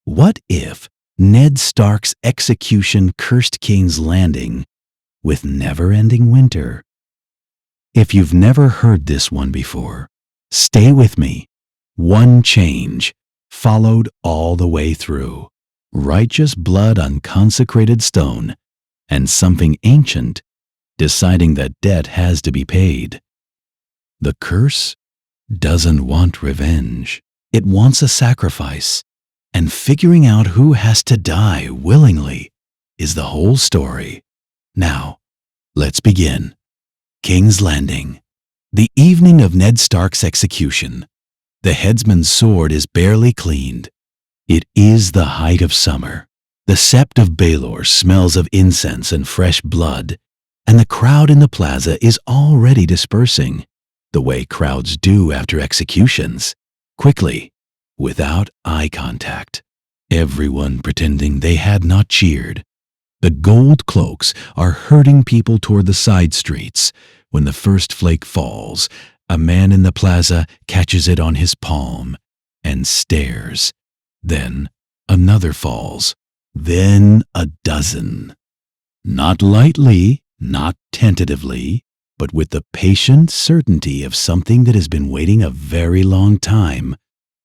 What if Ned Stark's execution cursed King's Landing with never-ending winter? If you've never heard this one before, stay with me. One change, followed all the way through. Righteous blood on consecrated stone, and something ancient deciding that debt has to be paid. The curse doesn't want revenge. It wants a sacrifice. And figuring out who has to die willingly is the whole story. Now, let's begin. King's Landing. The evening of Ned Stark's execution. The headsman's sword is barely cleaned. It is the height of summer. The Sept of Baelor smells of incense and fresh blood, and the crowd in the plaza is already dispersing, the way crowds do after executions, quickly, without eye contact. Everyone pretending they had not cheered. The gold cloaks are herding people toward the side streets. When the first flake falls, a man in the plaza catches it on his palm and stares. Then another falls. Then a dozen. Not lightly, not tentatively, but with the patient certainty of something that has been waiting a very long time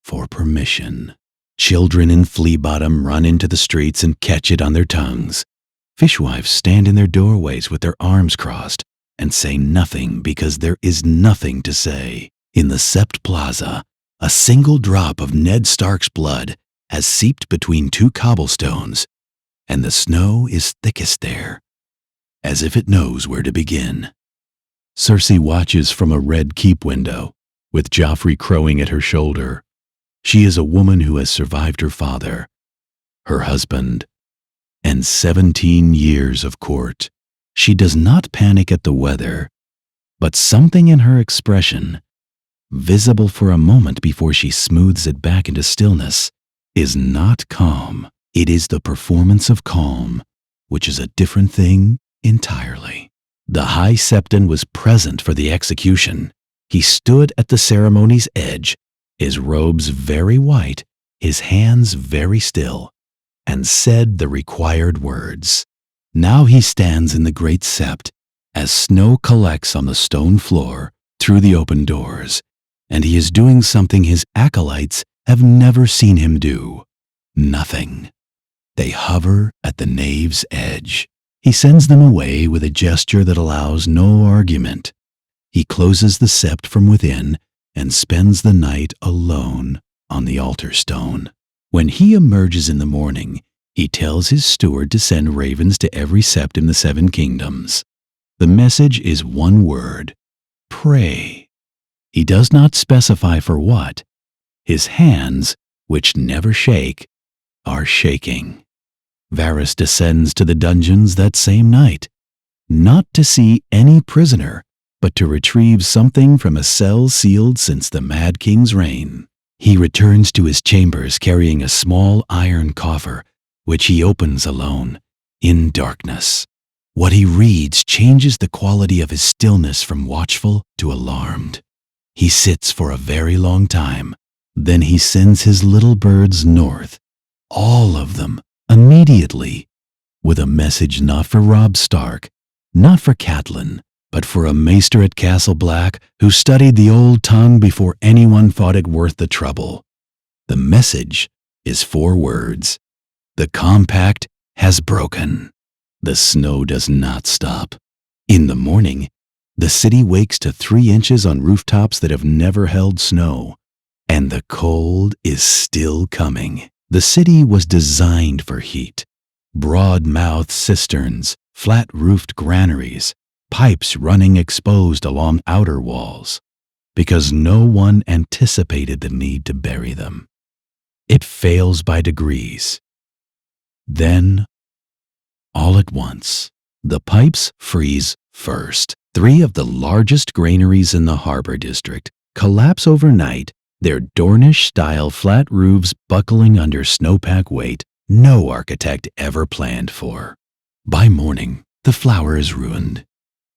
for permission. Children in flea bottom run into the streets and catch it on their tongues. Fishwives stand in their doorways with their arms crossed and say nothing because there is nothing to say. In the Sept Plaza, a single drop of Ned Stark's blood has seeped between two cobblestones, and the snow is thickest there, as if it knows where to begin. Cersei watches from a red keep window, with Joffrey crowing at her shoulder. She is a woman who has survived her father, her husband, and 17 years of court. She does not panic at the weather, but something in her expression, visible for a moment before she smooths it back into stillness, is not calm. It is the performance of calm, which is a different thing entirely. The High Septon was present for the execution. He stood at the ceremony's edge, his robes very white, his hands very still, and said the required words. Now he stands in the great sept as snow collects on the stone floor through the open doors, and he is doing something his acolytes have never seen him do. Nothing. They hover at the nave's edge. He sends them away with a gesture that allows no argument. He closes the sept from within and spends the night alone on the altar stone. When he emerges in the morning, he tells his steward to send ravens to every sept in the 7 kingdoms. The message is one word: pray. He does not specify for what. His hands, which never shake, are shaking. Varys descends to the dungeons that same night, not to see any prisoner, but to retrieve something from a cell sealed since the Mad King's reign. He returns to his chambers carrying a small iron coffer, which he opens alone, in darkness. What he reads changes the quality of his stillness from watchful to alarmed. He sits for a very long time. Then he sends his little birds north, all of them, immediately, with a message not for Robb Stark, not for Catelyn, but for a maester at Castle Black who studied the old tongue before anyone thought it worth the trouble. The message is 4 words. The compact has broken. The snow does not stop. In the morning, the city wakes to 3 inches on rooftops that have never held snow, and the cold is still coming. The city was designed for heat. Broad-mouthed cisterns, flat-roofed granaries, pipes running exposed along outer walls, because no one anticipated the need to bury them. It fails by degrees. Then, all at once, the pipes freeze first. 3 of the largest granaries in the harbor district collapse overnight, their Dornish-style flat roofs buckling under snowpack weight no architect ever planned for. By morning, the flour is ruined.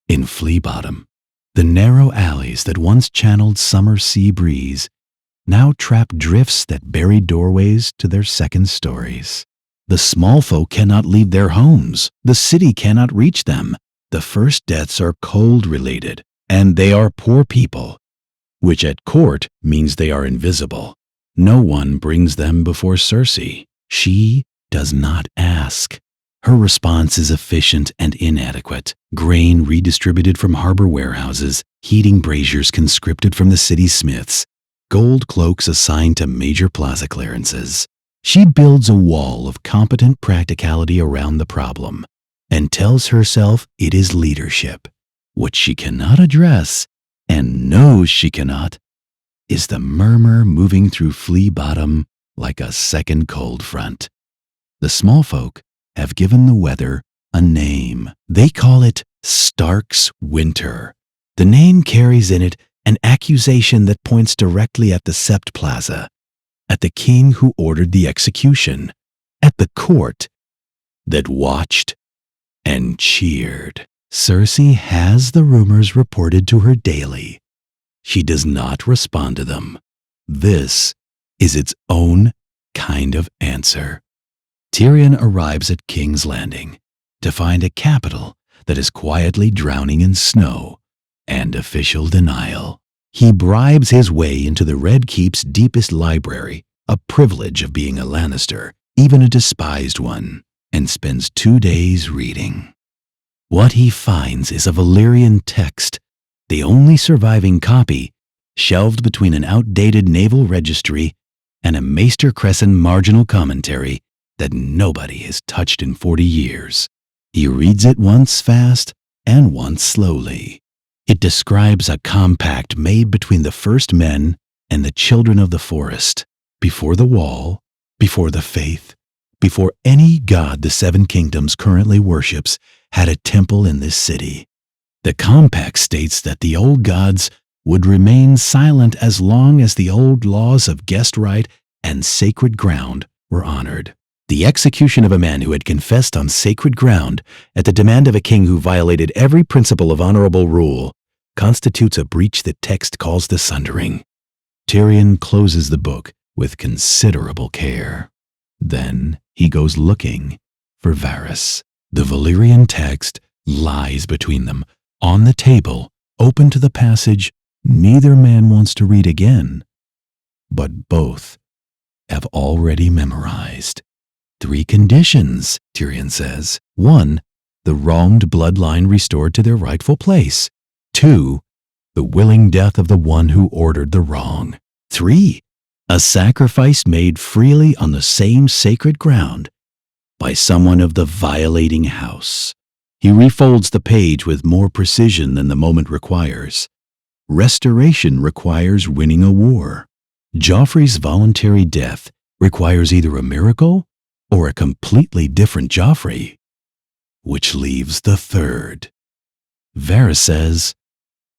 In Flea Bottom, the narrow alleys that once channeled summer sea breeze now trap drifts that bury doorways to their second stories. The small folk cannot leave their homes. The city cannot reach them. The first deaths are cold-related, and they are poor people, which at court means they are invisible. No one brings them before Circe. She does not ask. Her response is efficient and inadequate. Grain redistributed from harbor warehouses, heating braziers conscripted from the city smiths, gold cloaks assigned to major plaza clearances. She builds a wall of competent practicality around the problem and tells herself it is leadership. What she cannot address, and knows she cannot, is the murmur moving through Flea Bottom like a second cold front. The small folk have given the weather a name. They call it Stark's Winter. The name carries in it an accusation that points directly at the Sept Plaza, at the king who ordered the execution, at the court that watched and cheered. Circe has the rumors reported to her daily. She does not respond to them. This is its own kind of answer. Tyrion arrives at King's Landing to find a capital that is quietly drowning in snow and official denial. He bribes his way into the Red Keep's deepest library, a privilege of being a Lannister, even a despised one, and spends 2 days reading. What he finds is a Valyrian text, the only surviving copy, shelved between an outdated naval registry and a Maester Crescent marginal commentary that nobody has touched in 40 years. He reads it once fast and once slowly. It describes a compact made between the first men and the children of the forest, before the wall, before the faith, before any god the Seven Kingdoms currently worships had a temple in this city. The compact states that the old gods would remain silent as long as the old laws of guest right and sacred ground were honored. The execution of a man who had confessed on sacred ground at the demand of a king who violated every principle of honorable rule constitutes a breach the text calls the Sundering. Tyrion closes the book with considerable care. Then he goes looking for Varys. The Valyrian text lies between them, on the table, open to the passage neither man wants to read again, but both have already memorized. 3 conditions, Tyrion says. 1, the wronged bloodline restored to their rightful place. 2, the willing death of the one who ordered the wrong. 3, a sacrifice made freely on the same sacred ground by someone of the violating house. He refolds the page with more precision than the moment requires. Restoration requires winning a war. Joffrey's voluntary death requires either a miracle or a completely different Joffrey, which leaves the third. Varys says,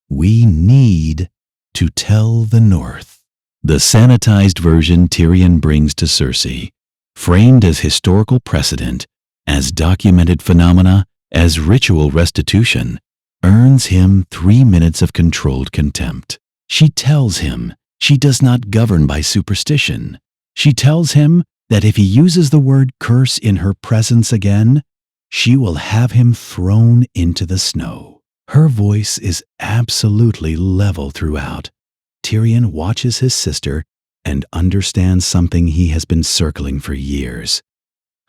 "We need to tell the North." The sanitized version Tyrion brings to Cersei, framed as historical precedent, as documented phenomena, as ritual restitution, earns him 3 minutes of controlled contempt. She tells him she does not govern by superstition. She tells him that if he uses the word curse in her presence again, she will have him thrown into the snow. Her voice is absolutely level throughout. Tyrion watches his sister and understands something he has been circling for years.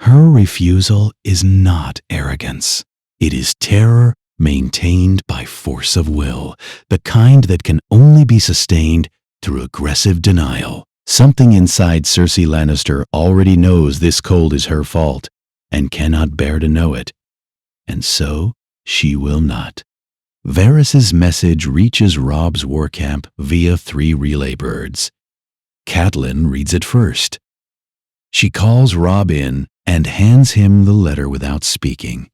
Her refusal is not arrogance. It is terror maintained by force of will, the kind that can only be sustained through aggressive denial. Something inside Cersei Lannister already knows this cold is her fault and cannot bear to know it, and so she will not. Varys's message reaches Robb's war camp via 3 relay birds. Catelyn reads it first. She calls Robb in and hands him the letter without speaking,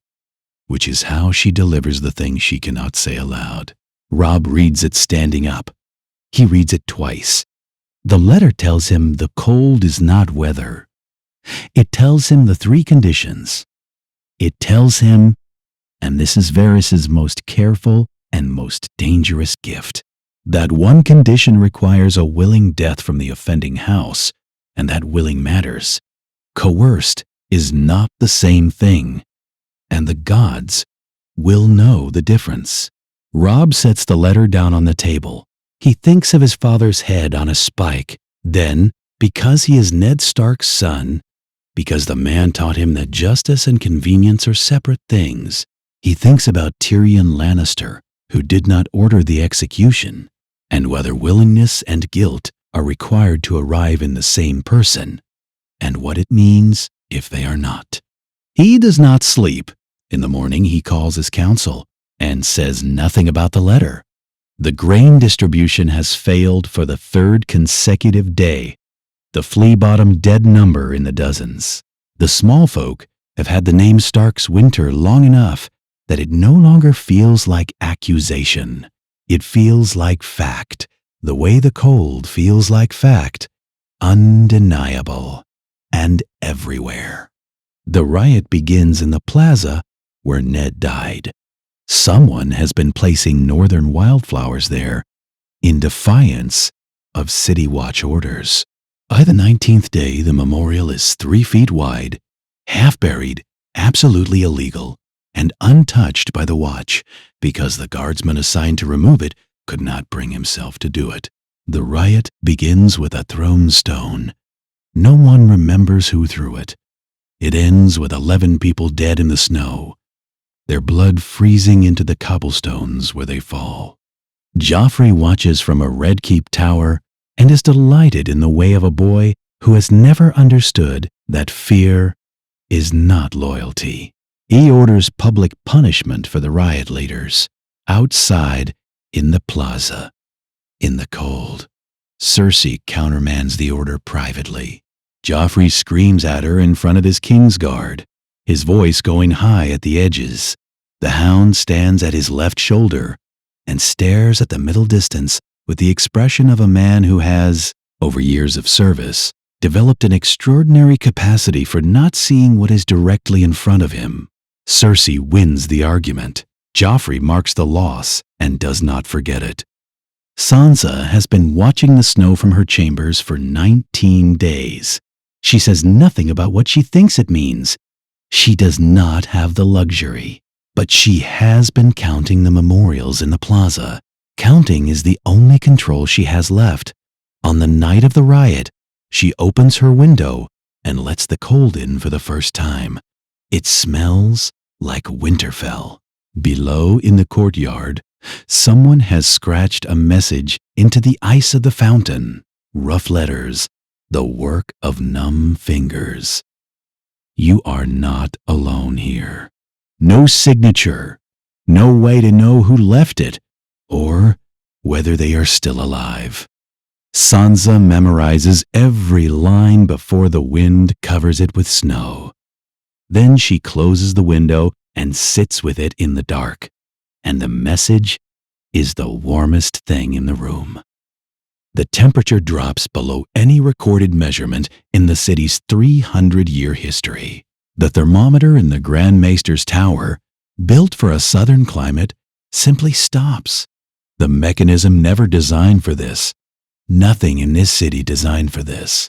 which is how she delivers the thing she cannot say aloud. Robb reads it standing up. He reads it twice. The letter tells him the cold is not weather. It tells him the 3 conditions. It tells him, and this is Varys's most careful and most dangerous gift, That one condition requires a willing death from the offending house, and that willing matters. Coerced is not the same thing, and the gods will know the difference. Robb sets the letter down on the table. He thinks of his father's head on a spike. Then, because he is Ned Stark's son, because the man taught him that justice and convenience are separate things, he thinks about Tyrion Lannister, who did not order the execution, and whether willingness and guilt are required to arrive in the same person, and what it means if they are not. He does not sleep. In the morning he calls his council and says nothing about the letter. The grain distribution has failed for the third consecutive day, the flea-bottom dead number in the dozens. The small folk have had the name Stark's winter long enough that it no longer feels like accusation. It feels like fact, the way the cold feels like fact, undeniable, and everywhere. The riot begins in the plaza where Ned died. Someone has been placing northern wildflowers there in defiance of City Watch orders. By the 19th day, the memorial is 3 feet wide, half buried, absolutely illegal, and untouched by the Watch because the guardsman assigned to remove it could not bring himself to do it. The riot begins with a thrown stone. No one remembers who threw it. It ends with 11 people dead in the snow, their blood freezing into the cobblestones where they fall. Joffrey watches from a Red Keep tower and is delighted in the way of a boy who has never understood that fear is not loyalty. He orders public punishment for the riot leaders, outside in the plaza, in the cold. Cersei countermands the order privately. Joffrey screams at her in front of his Kingsguard, his voice going high at the edges. The Hound stands at his left shoulder and stares at the middle distance with the expression of a man who has, over years of service, developed an extraordinary capacity for not seeing what is directly in front of him. Cersei wins the argument. Joffrey marks the loss and does not forget it. Sansa has been watching the snow from her chambers for 19 days. She says nothing about what she thinks it means. She does not have the luxury, but she has been counting the memorials in the plaza. Counting is the only control she has left. On the night of the riot, she opens her window and lets the cold in for the first time. It smells like Winterfell. Below in the courtyard, someone has scratched a message into the ice of the fountain. Rough letters, the work of numb fingers. You are not alone here. No signature, no way to know who left it or whether they are still alive. Sansa memorizes every line before the wind covers it with snow. Then she closes the window and sits with it in the dark, and the message is the warmest thing in the room. The temperature drops below any recorded measurement in the city's 300-year history. The thermometer in the Grand Maester's tower, built for a southern climate, simply stops. The mechanism never designed for this. Nothing in this city designed for this.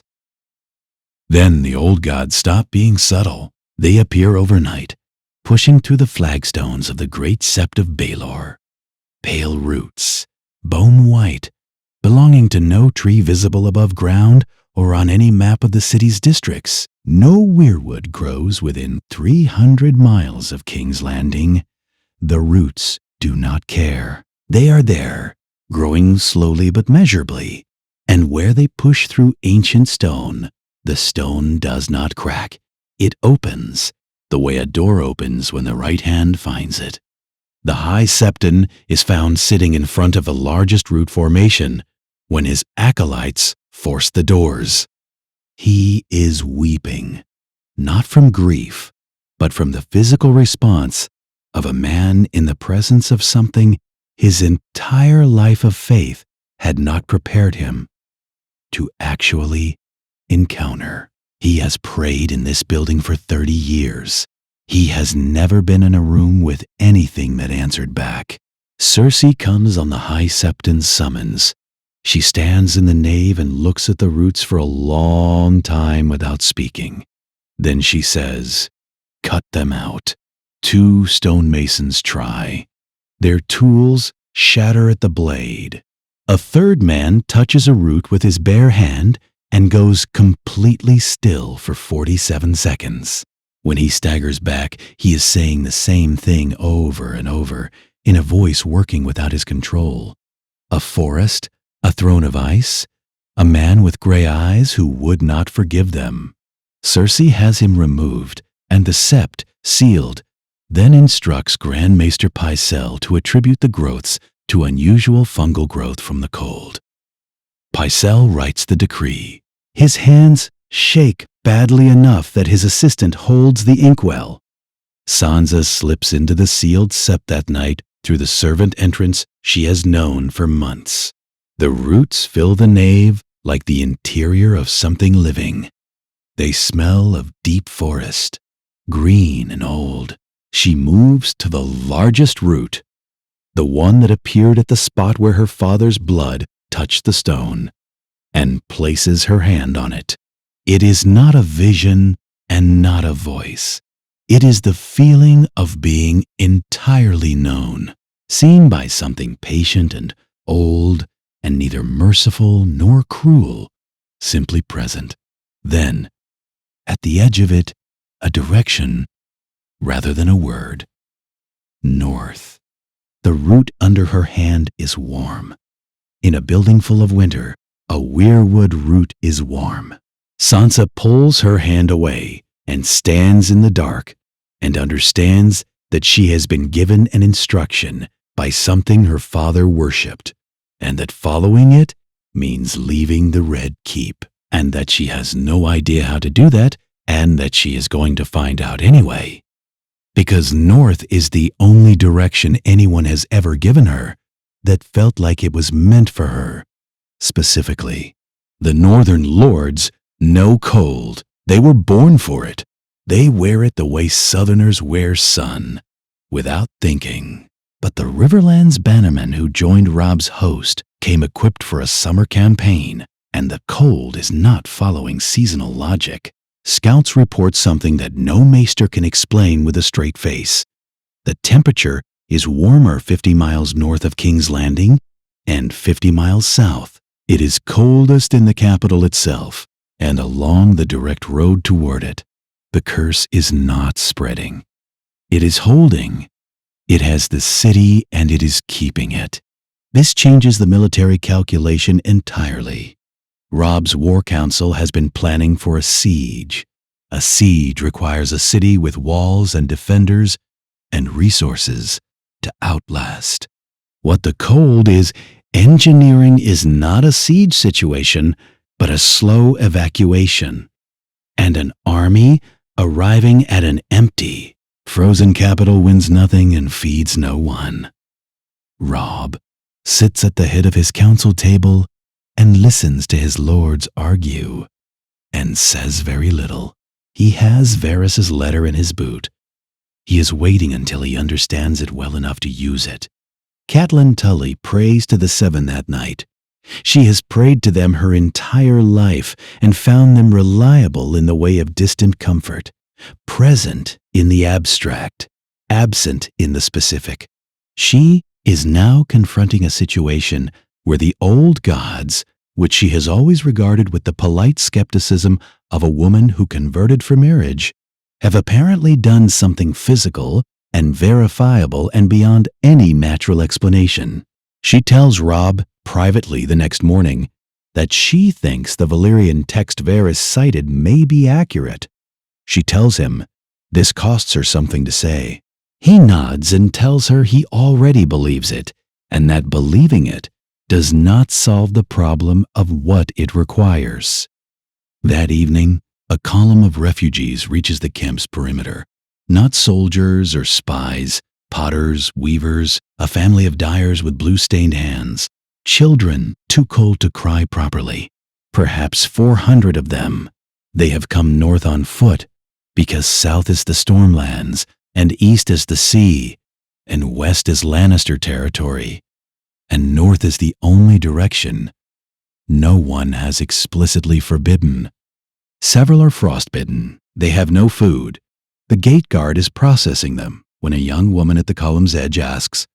Then the old gods stop being subtle. They appear overnight, pushing through the flagstones of the great sept of Baelor. Pale roots, bone white, belonging to no tree visible above ground or on any map of the city's districts. No weirwood grows within 300 miles of King's Landing. The roots do not care. They are there, growing slowly but measurably, and where they push through ancient stone, the stone does not crack. It opens, the way a door opens when the right hand finds it. The High Septon is found sitting in front of the largest root formation when his acolytes force the doors. He is weeping, not from grief, but from the physical response of a man in the presence of something his entire life of faith had not prepared him to actually encounter. He has prayed in this building for 30 years. He has never been in a room with anything that answered back. Circe comes on the High Septon's summons. She stands in the nave and looks at the roots for a long time without speaking. Then she says, "Cut them out." 2 stonemasons try. Their tools shatter at the blade. A third man touches a root with his bare hand and goes completely still for 47 seconds. When he staggers back, he is saying the same thing over and over, in a voice working without his control. A forest, a throne of ice, a man with gray eyes who would not forgive them. Circe has him removed and the sept sealed, then instructs Grand Maester Pycelle to attribute the growths to unusual fungal growth from the cold. Pycelle writes the decree. His hands shake badly enough that his assistant holds the inkwell. Sansa slips into the sealed sept that night through the servant entrance she has known for months. The roots fill the nave like the interior of something living. They smell of deep forest, green and old. She moves to the largest root, the one that appeared at the spot where her father's blood touched the stone, and places her hand on it. It is not a vision and not a voice. It is the feeling of being entirely known, seen by something patient and old and neither merciful nor cruel, simply present. Then, at the edge of it, a direction rather than a word. North. The root under her hand is warm. In a building full of winter, a weirwood root is warm. Sansa pulls her hand away and stands in the dark and understands that she has been given an instruction by something her father worshipped, and that following it means leaving the Red Keep, and that she has no idea how to do that, and that she is going to find out anyway. Because north is the only direction anyone has ever given her that felt like it was meant for her. Specifically, the Northern Lords know cold. They were born for it. They wear it the way Southerners wear sun, without thinking. But the Riverlands bannermen who joined Robb's host came equipped for a summer campaign, and the cold is not following seasonal logic. Scouts report something that no maester can explain with a straight face. The temperature is warmer 50 miles north of King's Landing and 50 miles south. It is coldest in the capital itself and along the direct road toward it. The curse is not spreading. It is holding. It has the city and it is keeping it. This changes the military calculation entirely. Robb's war council has been planning for a siege. A siege requires a city with walls and defenders and resources to outlast. What the cold is, engineering is not a siege situation, but a slow evacuation. And an army arriving at an empty, frozen capital wins nothing and feeds no one. Robb sits at the head of his council table and listens to his lords argue, and says very little. He has Varys's letter in his boot. He is waiting until he understands it well enough to use it. Catelyn Tully prays to the Seven that night. She has prayed to them her entire life and found them reliable in the way of distant comfort, present in the abstract, absent in the specific. She is now confronting a situation where the old gods, which she has always regarded with the polite skepticism of a woman who converted for marriage, have apparently done something physical and verifiable and beyond any natural explanation. She tells Robb privately the next morning that she thinks the Valyrian text Varys cited may be accurate. She tells him this costs her something to say. He nods and tells her he already believes it, and that believing it does not solve the problem of what it requires. That evening, a column of refugees reaches the camp's perimeter. Not soldiers or spies, potters, weavers, a family of dyers with blue-stained hands, children too cold to cry properly. Perhaps 400 of them. They have come north on foot, because south is the Stormlands and east is the sea, and west is Lannister territory, and north is the only direction no one has explicitly forbidden. Several are frostbitten. They have no food. The gate guard is processing them when a young woman at the column's edge asks,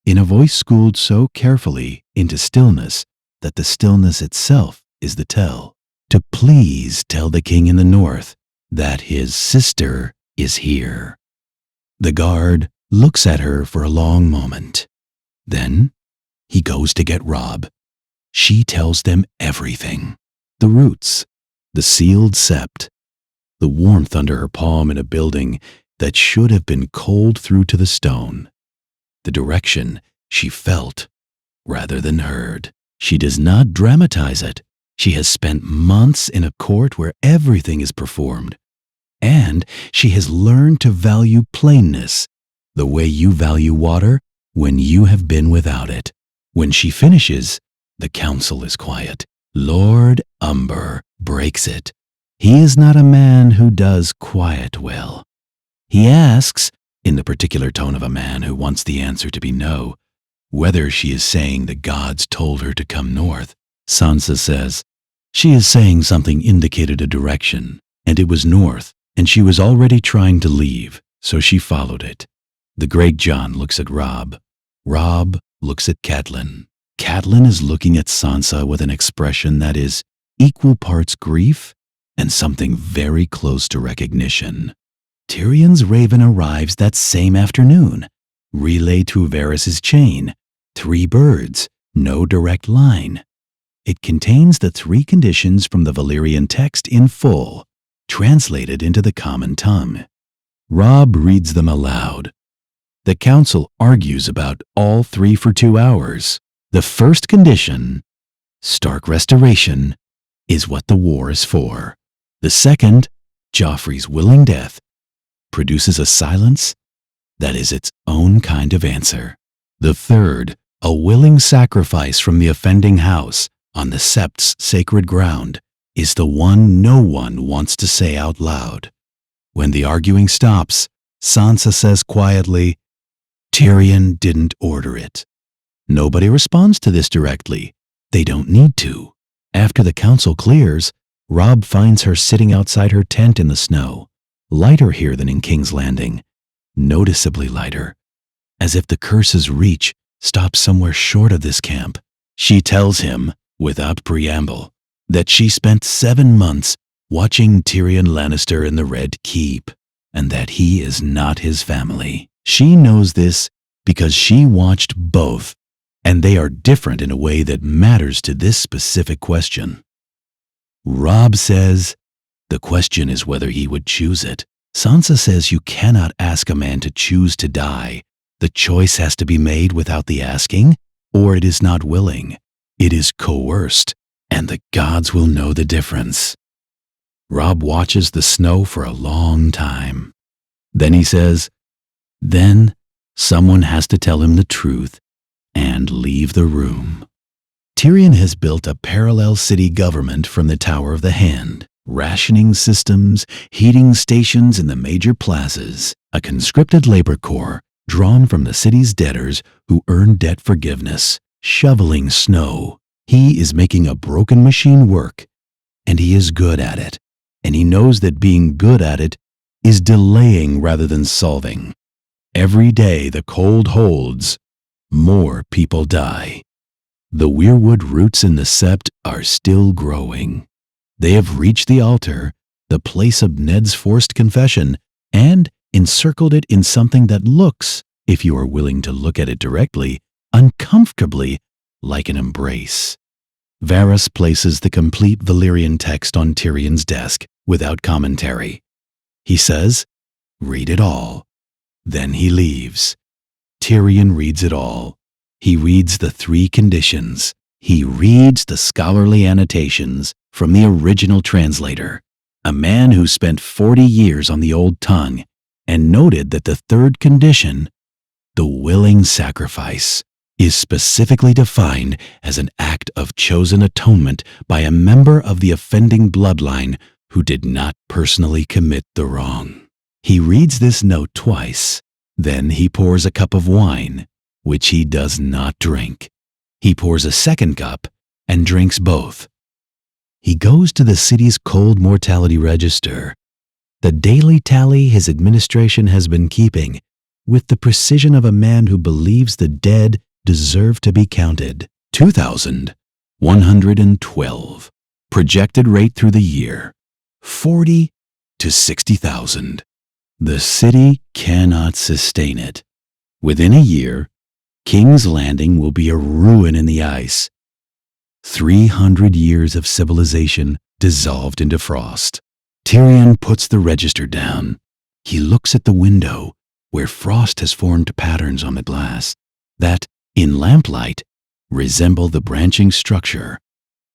in a voice schooled so carefully into stillness that the stillness itself is the tell, to please tell the king in the north that his sister is here. The guard looks at her for a long moment. Then he goes to get Robb. She tells them everything. The roots, the sealed sept, the warmth under her palm in a building that should have been cold through to the stone, the direction she felt rather than heard. She does not dramatize it. She has spent months in a court where everything is performed, and she has learned to value plainness, the way you value water when you have been without it. When she finishes, the council is quiet. Lord Umber breaks it. He is not a man who does quiet well. He asks, in the particular tone of a man who wants the answer to be no, whether she is saying the gods told her to come north. Sansa says, she is saying something indicated a direction, and it was north, and she was already trying to leave, so she followed it. The Great John looks at Robb. Robb looks at Catelyn. Catelyn is looking at Sansa with an expression that is equal parts grief and something very close to recognition. Tyrion's raven arrives that same afternoon, relayed through Varys' chain. 3 birds, no direct line. It contains the 3 conditions from the Valyrian text in full, translated into the common tongue. Robb reads them aloud. The council argues about all 3 for 2 hours. The first condition, Stark restoration, is what the war is for. The second, Joffrey's willing death, produces a silence that is its own kind of answer. The third, a willing sacrifice from the offending house on the sept's sacred ground, is the one no one wants to say out loud. When the arguing stops, Sansa says quietly, Tyrion didn't order it. Nobody responds to this directly. They don't need to. After the council clears, Robb finds her sitting outside her tent in the snow, lighter here than in King's Landing, noticeably lighter, as if the curse's reach stops somewhere short of this camp. She tells him, without preamble, that she spent 7 months watching Tyrion Lannister in the Red Keep, and that he is not his family. She knows this because she watched both, and they are different in a way that matters to this specific question. Robb says, the question is whether he would choose it. Sansa says you cannot ask a man to choose to die. The choice has to be made without the asking, or it is not willing. It is coerced, and the gods will know the difference. Robb watches the snow for a long time. Then he says, then someone has to tell him the truth and leave the room. Tyrion has built a parallel city government from the Tower of the Hand, rationing systems, heating stations in the major plazas, a conscripted labor corps drawn from the city's debtors who earn debt forgiveness, shoveling snow. He is making a broken machine work, and he is good at it, and he knows that being good at it is delaying rather than solving. Every day the cold holds, more people die. The weirwood roots in the sept are still growing. They have reached the altar, the place of Ned's forced confession, and encircled it in something that looks, if you are willing to look at it directly, uncomfortably like an embrace. Varys places the complete Valyrian text on Tyrion's desk without commentary. He says, read it all. Then he leaves. Tyrion reads it all. He reads the 3 conditions. He reads the scholarly annotations from the original translator, a man who spent 40 years on the old tongue and noted that the 3rd condition, the willing sacrifice, is specifically defined as an act of chosen atonement by a member of the offending bloodline who did not personally commit the wrong. He reads this note twice. Then he pours a cup of wine, which he does not drink. He pours a second cup and drinks both. He goes to the city's cold mortality register, the daily tally his administration has been keeping, with the precision of a man who believes the dead deserve to be counted. 2,112. Projected rate through the year, 40 to 60,000. The city cannot sustain it. Within a year, King's Landing will be a ruin in the ice. 300 years of civilization dissolved into frost. Tyrion puts the register down. He looks at the window, where frost has formed patterns on the glass that, in lamplight, resemble the branching structure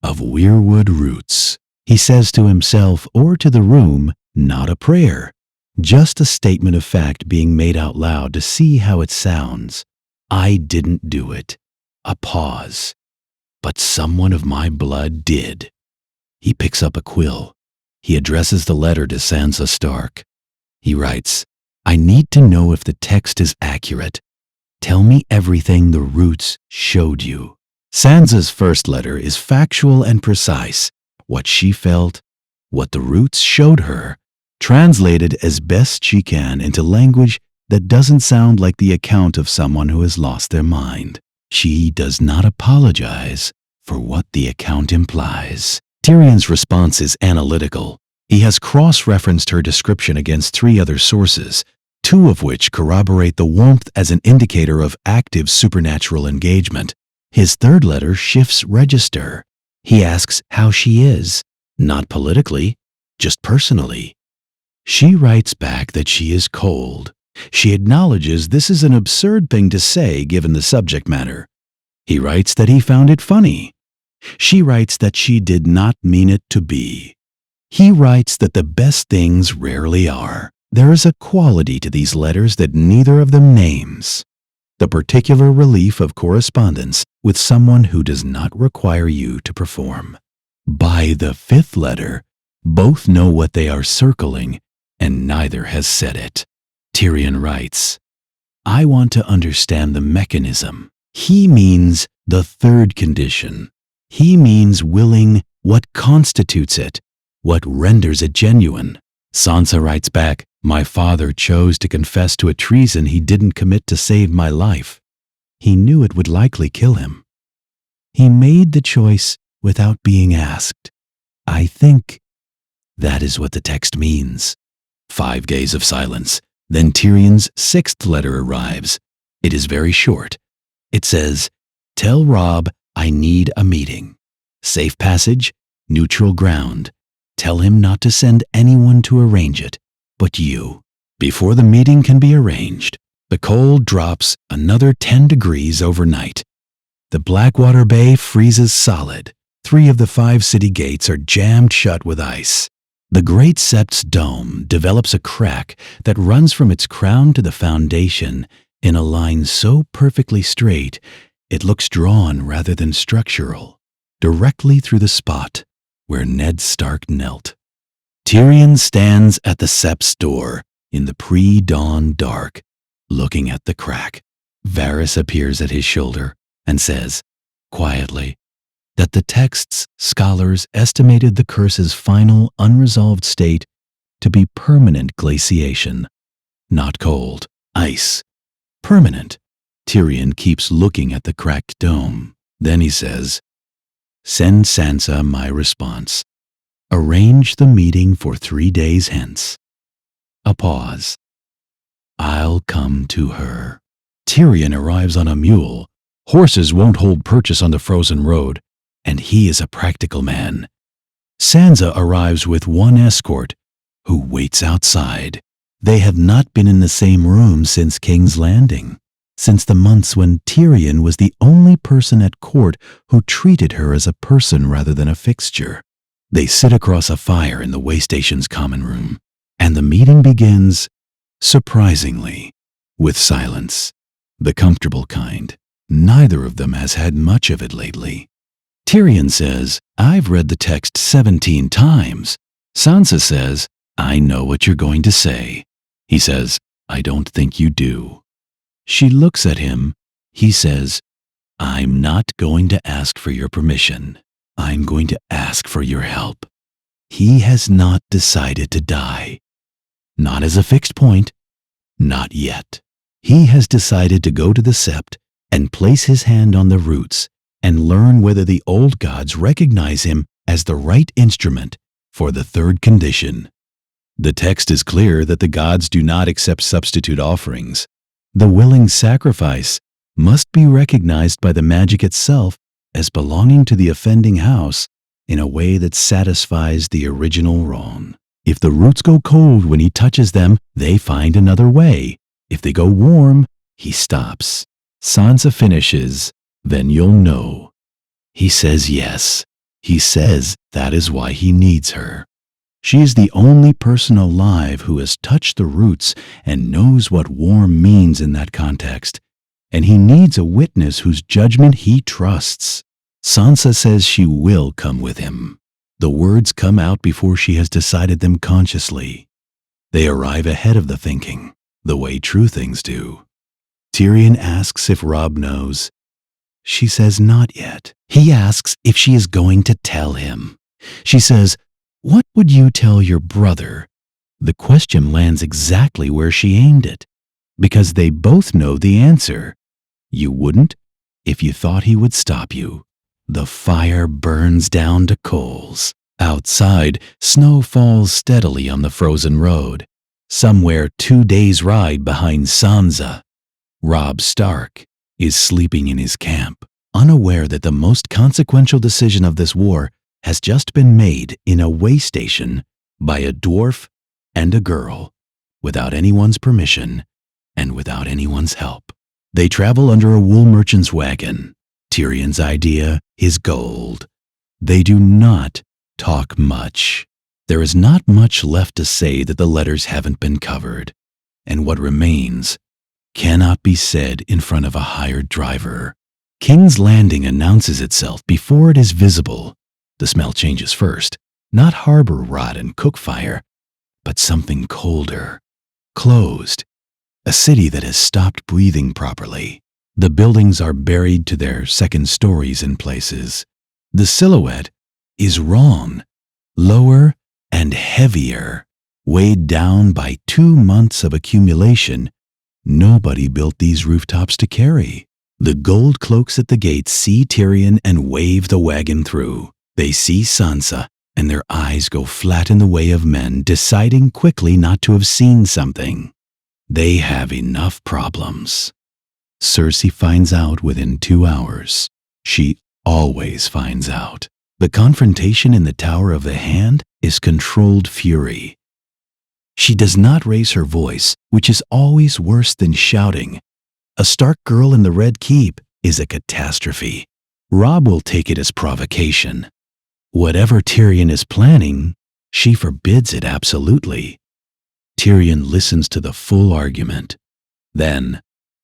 of weirwood roots. He says to himself or to the room, not a prayer, just a statement of fact being made out loud to see how it sounds. I didn't do it. A pause. But someone of my blood did. He picks up a quill. He addresses the letter to Sansa Stark. He writes, I need to know if the text is accurate. Tell me everything the roots showed you. Sansa's first letter is factual and precise. What she felt, what the roots showed her, translated as best she can into language that doesn't sound like the account of someone who has lost their mind. She does not apologize for what the account implies. Tyrion's response is analytical. He has cross-referenced her description against 3 other sources, 2 of which corroborate the warmth as an indicator of active supernatural engagement. His third letter shifts register. He asks how she is, not politically, just personally. She writes back that she is cold. She acknowledges this is an absurd thing to say given the subject matter. He writes that he found it funny. She writes that she did not mean it to be. He writes that the best things rarely are. There is a quality to these letters that neither of them names. The particular relief of correspondence with someone who does not require you to perform. By the 5th letter, both know what they are circling, and neither has said it. Tyrion writes, I want to understand the mechanism. He means the 3rd condition. He means willing what constitutes it, what renders it genuine. Sansa writes back, my father chose to confess to a treason he didn't commit to save my life. He knew it would likely kill him. He made the choice without being asked. I think that is what the text means. 5 days of silence. Then Tyrion's 6th letter arrives. It is very short. It says, tell Robb I need a meeting. Safe passage, neutral ground. Tell him not to send anyone to arrange it, but you. Before the meeting can be arranged, the cold drops another 10 degrees overnight. The Blackwater Bay freezes solid. 3 of the 5 city gates are jammed shut with ice. The Great Sept's dome develops a crack that runs from its crown to the foundation in a line so perfectly straight it looks drawn rather than structural, directly through the spot where Ned Stark knelt. Tyrion stands at the Sept's door in the pre-dawn dark, looking at the crack. Varys appears at his shoulder and says, quietly, that the text's scholars estimated the curse's final unresolved state to be permanent glaciation, not cold, ice. Permanent. Tyrion keeps looking at the cracked dome. Then he says, send Sansa my response. Arrange the meeting for 3 days hence. A pause. I'll come to her. Tyrion arrives on a mule. Horses won't hold purchase on the frozen road, and he is a practical man. Sansa arrives with 1 escort, who waits outside. They have not been in the same room since King's Landing, since the months when Tyrion was the only person at court who treated her as a person rather than a fixture. They sit across a fire in the Waystation's common room, and the meeting begins, surprisingly, with silence, the comfortable kind. Neither of them has had much of it lately. Tyrion says, I've read the text 17 times. Sansa says, I know what you're going to say. He says, I don't think you do. She looks at him. He says, I'm not going to ask for your permission. I'm going to ask for your help. He has not decided to die. Not as a fixed point. Not yet. He has decided to go to the sept and place his hand on the roots and learn whether the old gods recognize him as the right instrument for the third condition. The text is clear that the gods do not accept substitute offerings. The willing sacrifice must be recognized by the magic itself as belonging to the offending house in a way that satisfies the original wrong. If the roots go cold when he touches them, they find another way. If they go warm, he stops. Sansa finishes, then you'll know. He says yes. He says that is why he needs her. She is the only person alive who has touched the roots and knows what warm means in that context. And he needs a witness whose judgment he trusts. Sansa says she will come with him. The words come out before she has decided them consciously. They arrive ahead of the thinking, the way true things do. Tyrion asks if Robb knows. She says not yet. He asks if she is going to tell him. She says, what would you tell your brother? The question lands exactly where she aimed it, because they both know the answer. You wouldn't if you thought he would stop you. The fire burns down to coals. Outside, snow falls steadily on the frozen road. Somewhere 2 days' ride behind Sansa, Robb Stark is sleeping in his camp, unaware that the most consequential decision of this war has just been made in a way station by a dwarf and a girl, without anyone's permission and without anyone's help. They travel under a wool merchant's wagon. Tyrion's idea is gold. They do not talk much. There is not much left to say that the letters haven't been covered, and what remains cannot be said in front of a hired driver. King's Landing announces itself before it is visible. The smell changes first, not harbor rot and cook fire, but something colder, closed, a city that has stopped breathing properly. The buildings are buried to their second stories in places. The silhouette is wrong, lower and heavier, weighed down by 2 months of accumulation. Nobody built these rooftops to carry. The gold cloaks at the gates see Tyrion and wave the wagon through. They see Sansa, and their eyes go flat in the way of men deciding quickly not to have seen something. They have enough problems. Cersei finds out within 2 hours. She always finds out. The confrontation in the Tower of the Hand is controlled fury. She does not raise her voice, which is always worse than shouting. A Stark girl in the Red Keep is a catastrophe. Robb will take it as provocation. Whatever Tyrion is planning, she forbids it absolutely. Tyrion listens to the full argument. Then,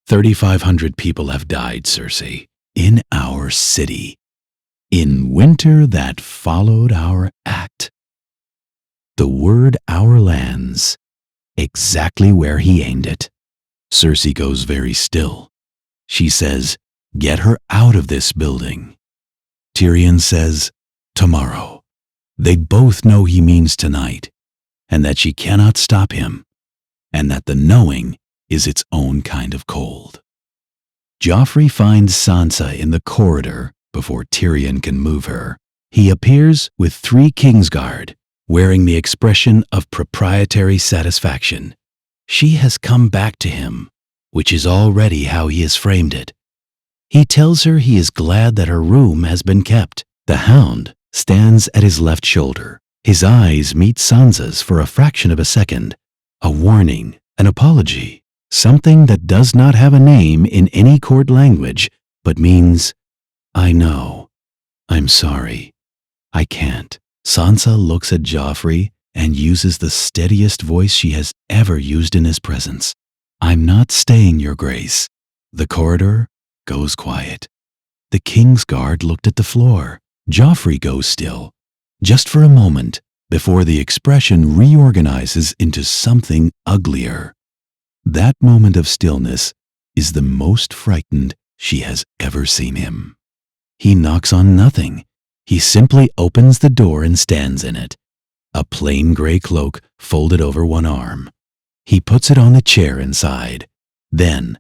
3,500 people have died, Cersei, in our city, in winter that followed our act. The word "our" lands exactly where he aimed it. Cersei goes very still. She says, get her out of this building. Tyrion says, tomorrow. They both know he means tonight, and that she cannot stop him, and that the knowing is its own kind of cold. Joffrey finds Sansa in the corridor before Tyrion can move her. He appears with 3 Kingsguard, wearing the expression of proprietary satisfaction. She has come back to him, which is already how he has framed it. He tells her he is glad that her room has been kept. The Hound stands at his left shoulder. His eyes meet Sansa's for a fraction of a second. A warning, an apology. Something that does not have a name in any court language, but means, I know. I'm sorry. I can't. Sansa looks at Joffrey and uses the steadiest voice she has ever used in his presence. I'm not staying, Your Grace. The corridor goes quiet. The Kingsguard looked at the floor. Joffrey goes still, just for a moment, before the expression reorganizes into something uglier. That moment of stillness is the most frightened she has ever seen him. He knocks on nothing. He simply opens the door and stands in it, a plain gray cloak folded over one arm. He puts it on the chair inside. Then,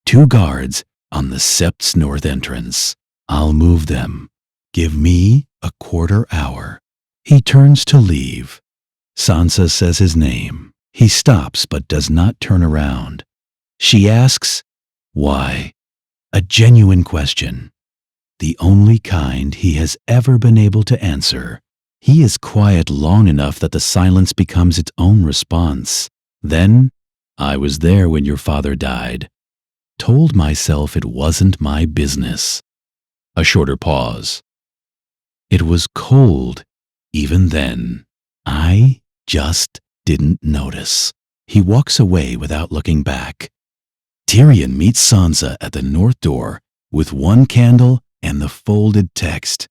2 guards on the sept's north entrance. I'll move them. Give me a quarter hour. He turns to leave. Sansa says his name. He stops but does not turn around. She asks, why? A genuine question. The only kind he has ever been able to answer. He is quiet long enough that the silence becomes its own response. Then, I was there when your father died. Told myself it wasn't my business. A shorter pause. It was cold, even then. I just didn't notice. He walks away without looking back. Tyrion meets Sansa at the north door with 1 candle and the folded text.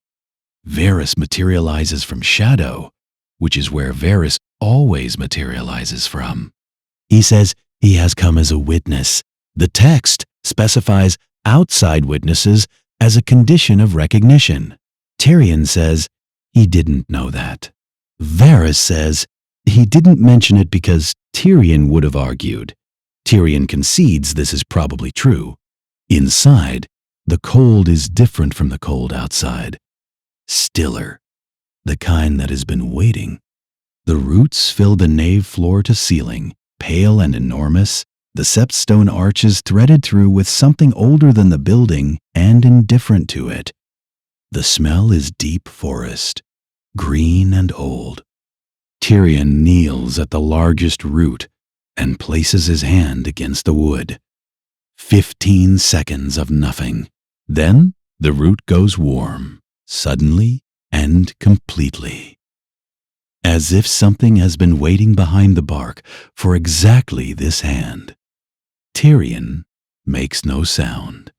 Varys materializes from shadow, which is where Varys always materializes from. He says he has come as a witness. The text specifies outside witnesses as a condition of recognition. Tyrion says he didn't know that. Varys says he didn't mention it because Tyrion would have argued. Tyrion concedes this is probably true. Inside, the cold is different from the cold outside. Stiller, the kind that has been waiting. The roots fill the nave floor to ceiling, pale and enormous, the sept stone arches threaded through with something older than the building and indifferent to it. The smell is deep forest, green and old. Tyrion kneels at the largest root and places his hand against the wood. 15 seconds of nothing. Then the root goes warm, suddenly and completely. As if something has been waiting behind the bark for exactly this hand. Tyrion makes no sound.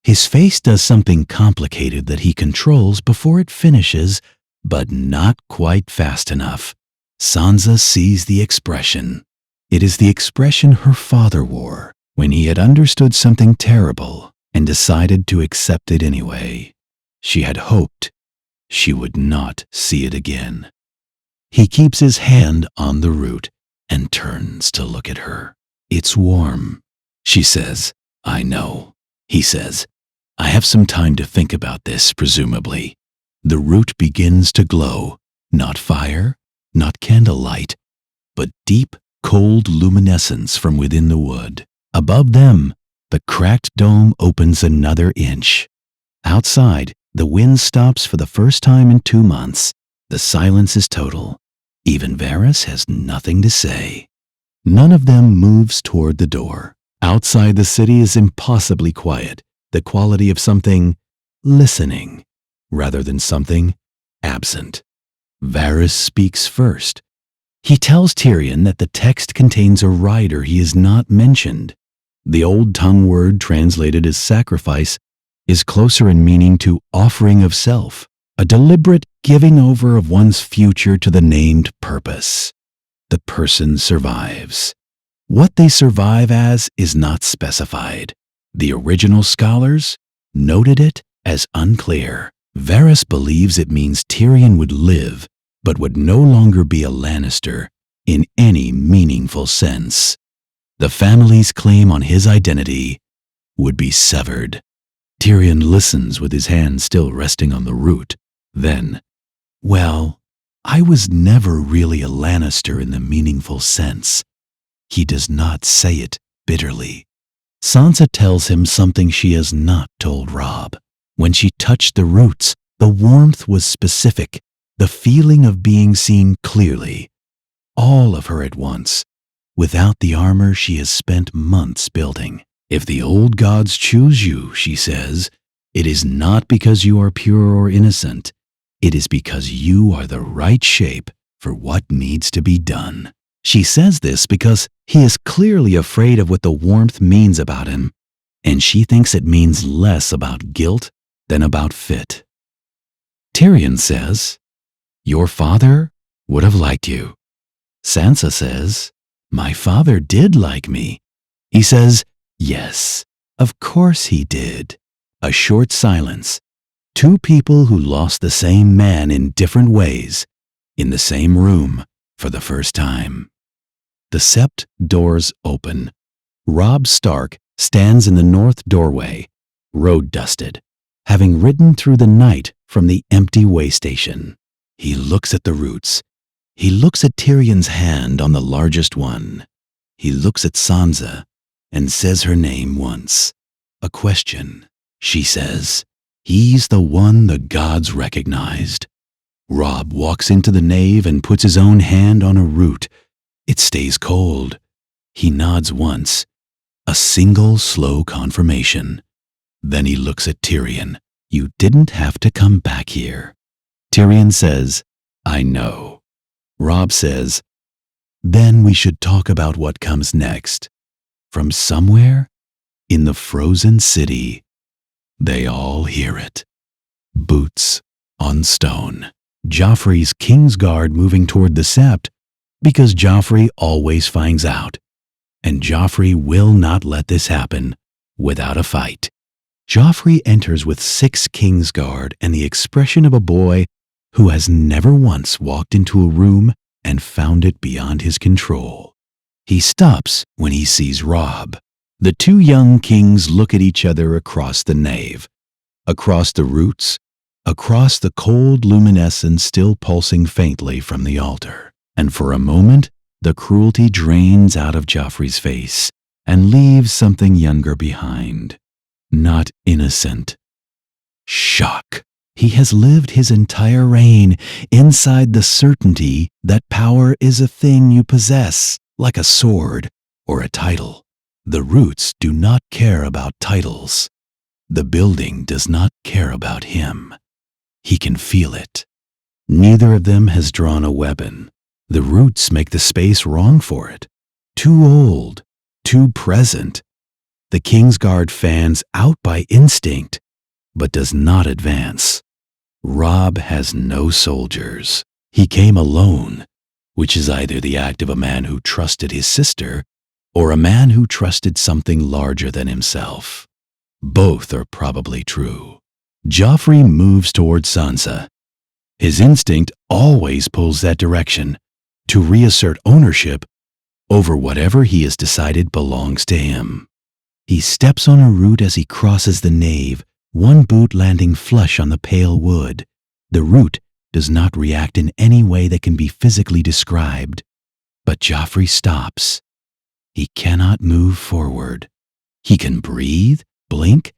His face does something complicated that he controls before it finishes, but not quite fast enough. Sansa sees the expression. It is the expression her father wore when he had understood something terrible and decided to accept it anyway. She had hoped she would not see it again. He keeps his hand on the root and turns to look at her. It's warm. She says, I know. He says, I have some time to think about this, presumably. The root begins to glow, not fire, not candlelight, but deep, cold luminescence from within the wood. Above them, the cracked dome opens another inch. Outside, the wind stops for the first time in 2 months. The silence is total. Even Varys has nothing to say. None of them moves toward the door. Outside the city is impossibly quiet, the quality of something listening, rather than something absent. Varys speaks first. He tells Tyrion that the text contains a rider he has not mentioned. The old tongue word translated as sacrifice is closer in meaning to offering of self, a deliberate giving over of one's future to the named purpose. The person survives. What they survive as is not specified. The original scholars noted it as unclear. Varys believes it means Tyrion would live, but would no longer be a Lannister in any meaningful sense. The family's claim on his identity would be severed. Tyrion listens with his hand still resting on the root. Then, well, I was never really a Lannister in the meaningful sense. He does not say it bitterly. Sansa tells him something she has not told Robb. When she touched the roots, the warmth was specific, the feeling of being seen clearly. All of her at once, without the armor she has spent months building. If the old gods choose you, she says, it is not because you are pure or innocent. It is because you are the right shape for what needs to be done. She says this because he is clearly afraid of what the warmth means about him, and she thinks it means less about guilt than about fit. Tyrion says, your father would have liked you. Sansa says, my father did like me, He says, "Yes, of course he did." A short silence. Two people who lost the same man in different ways, in the same room for the first time. The sept doors open. Robb Stark stands in the north doorway, road-dusted, having ridden through the night from the empty way station. He looks at the roots. He looks at Tyrion's hand on the largest one. He looks at Sansa and says her name once. A question. She says, "He's the one the gods recognized." Robb walks into the nave and puts his own hand on a root. It stays cold. He nods once. A single slow confirmation. Then he looks at Tyrion. "You didn't have to come back here." Tyrion says, "I know." Robb says, "Then we should talk about what comes next." From somewhere in the frozen city, they all hear it. Boots on stone. Joffrey's Kingsguard moving toward the sept, because Joffrey always finds out. And Joffrey will not let this happen without a fight. Joffrey enters with 6 Kingsguard and the expression of a boy who has never once walked into a room and found it beyond his control. He stops when he sees Robb. The two young kings look at each other across the nave, across the roots, across the cold luminescence still pulsing faintly from the altar. And for a moment, the cruelty drains out of Joffrey's face and leaves something younger behind. Not innocent. Shock. He has lived his entire reign inside the certainty that power is a thing you possess, like a sword or a title. The roots do not care about titles. The building does not care about him. He can feel it. Neither of them has drawn a weapon. The roots make the space wrong for it. Too old, too present. The Kingsguard fans out by instinct, but does not advance. Robb has no soldiers. He came alone, which is either the act of a man who trusted his sister or a man who trusted something larger than himself. Both are probably true. Joffrey moves toward Sansa. His instinct always pulls that direction, to reassert ownership over whatever he has decided belongs to him. He steps on a root as he crosses the nave, one boot landing flush on the pale wood. The root does not react in any way that can be physically described. But Joffrey stops. He cannot move forward. He can breathe, blink,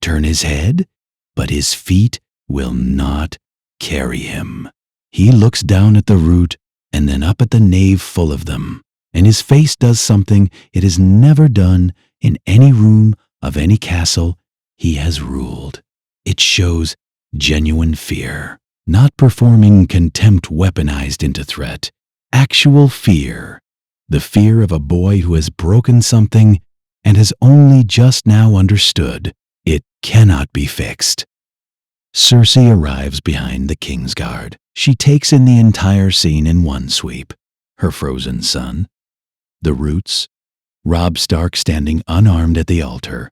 turn his head, but his feet will not carry him. He looks down at the root and then up at the nave full of them, and his face does something it has never done in any room of any castle he has ruled. It shows genuine fear, not performing contempt weaponized into threat, actual fear, the fear of a boy who has broken something and has only just now understood it cannot be fixed. Cersei arrives behind the Kingsguard. She takes in the entire scene in one sweep. Her frozen son, the roots, Robb Stark standing unarmed at the altar,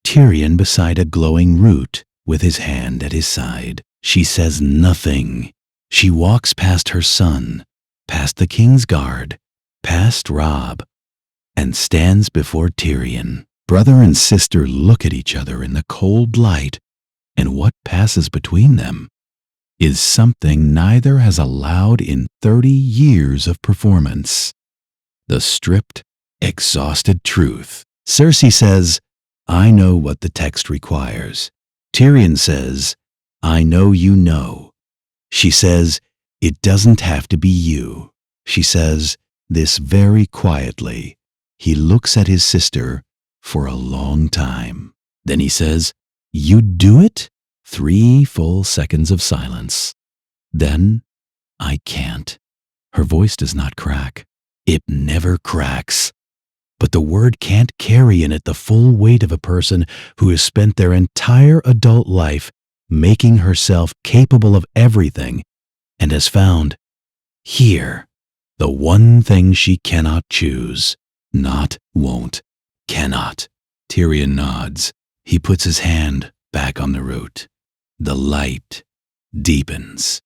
Tyrion beside a glowing root with his hand at his side. She says nothing. She walks past her son, past the Kingsguard, past Robb, and stands before Tyrion. Brother and sister look at each other in the cold light, and what passes between them is something neither has allowed in 30 years of performance. The stripped, exhausted truth. Cersei says, "I know what the text requires." Tyrion says, "I know you know." She says, "It doesn't have to be you." She says this very quietly. He looks at his sister for a long time. Then he says, "You'd do it?" 3 full seconds of silence. Then, "I can't." Her voice does not crack. It never cracks. But the word can't carry in it the full weight of a person who has spent their entire adult life making herself capable of everything and has found here the one thing she cannot choose, not won't, Cannot. Tyrion nods. He puts his hand back on the root. The light deepens.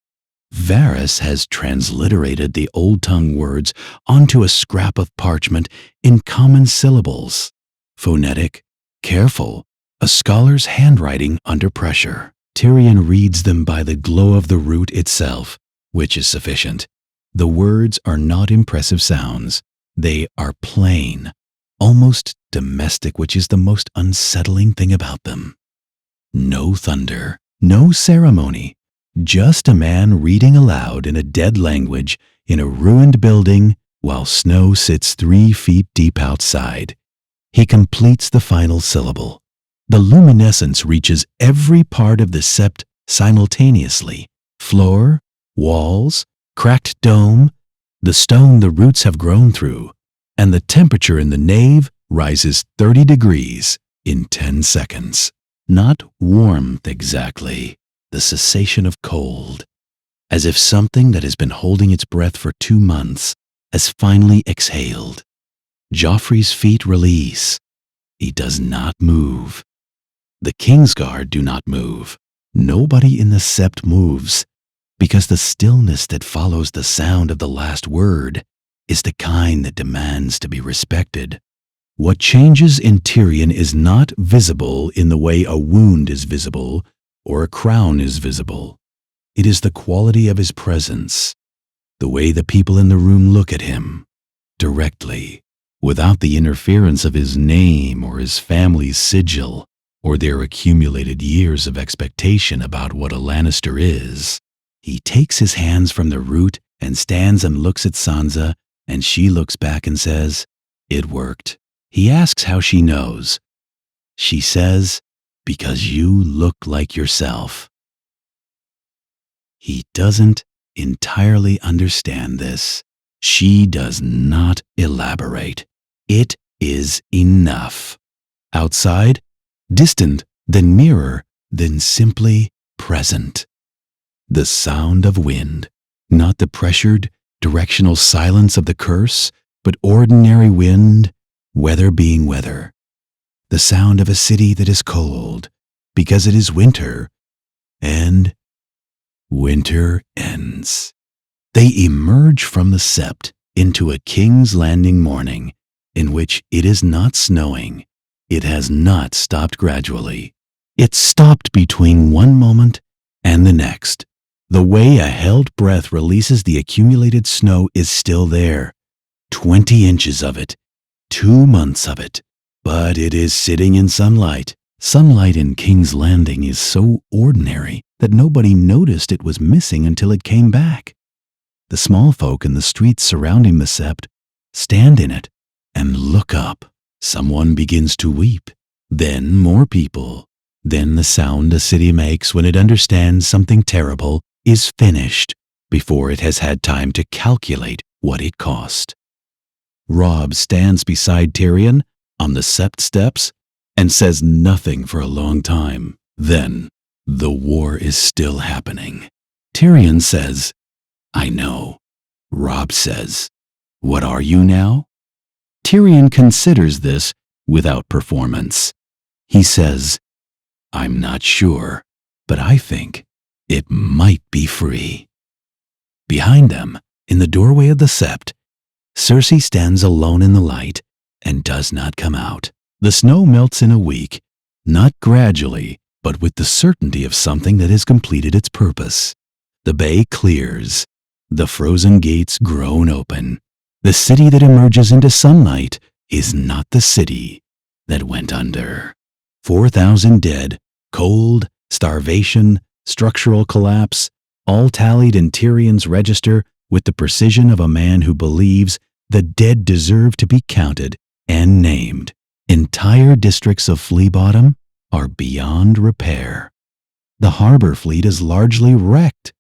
Varys has transliterated the Old Tongue words onto a scrap of parchment in common syllables. Phonetic, careful, a scholar's handwriting under pressure. Tyrion reads them by the glow of the root itself, which is sufficient. The words are not impressive sounds. They are plain, almost domestic, which is the most unsettling thing about them. No thunder, no ceremony, just a man reading aloud in a dead language in a ruined building while snow sits 3 feet deep outside. He completes the final syllable. The luminescence reaches every part of the sept simultaneously. Floor, walls, cracked dome, the stone the roots have grown through, and the temperature in the nave rises 30 degrees in 10 seconds. Not warmth exactly, the cessation of cold, as if something that has been holding its breath for 2 months has finally exhaled. Joffrey's feet release. He does not move. The Kingsguard do not move. Nobody in the sept moves, because the stillness that follows the sound of the last word is the kind that demands to be respected. What changes in Tyrion is not visible in the way a wound is visible or a crown is visible. It is the quality of his presence, the way the people in the room look at him, directly, without the interference of his name or his family's sigil or their accumulated years of expectation about what a Lannister is. He takes his hands from the root and stands and looks at Sansa, and she looks back and says, "It worked." He asks how she knows. She says, "Because you look like yourself." He doesn't entirely understand this. She does not elaborate. It is enough. Outside, distant, then nearer, then simply present. The sound of wind, not the pressured, directional silence of the curse, but ordinary wind, weather being weather. The sound of a city that is cold, because it is winter, and winter ends. They emerge from the sept into a King's Landing morning, in which it is not snowing. It has not stopped gradually. It stopped between one moment and the next. The way a held breath releases the accumulated snow is still there. 20 inches of it, 2 months of it, but it is sitting in sunlight. Sunlight in King's Landing is so ordinary that nobody noticed it was missing until it came back. The small folk in the streets surrounding the sept stand in it and look up. Someone begins to weep, then more people. Then the sound a city makes when it understands something terrible is finished before it has had time to calculate what it cost. Robb stands beside Tyrion on the sept steps and says nothing for a long time. Then, the war is still happening. Tyrion says, "I know." Robb says, "What are you now?" Tyrion considers this without performance. He says, "I'm not sure, but I think it might be free." Behind them, in the doorway of the sept, Cersei stands alone in the light and does not come out. The snow melts in a week, not gradually, but with the certainty of something that has completed its purpose. The bay clears, the frozen gates groan open. The city that emerges into sunlight is not the city that went under. 4,000 dead, cold, starvation, structural collapse, all tallied in Tyrion's register with the precision of a man who believes the dead deserve to be counted and named. Entire districts of Flea Bottom are beyond repair. The harbor fleet is largely wrecked,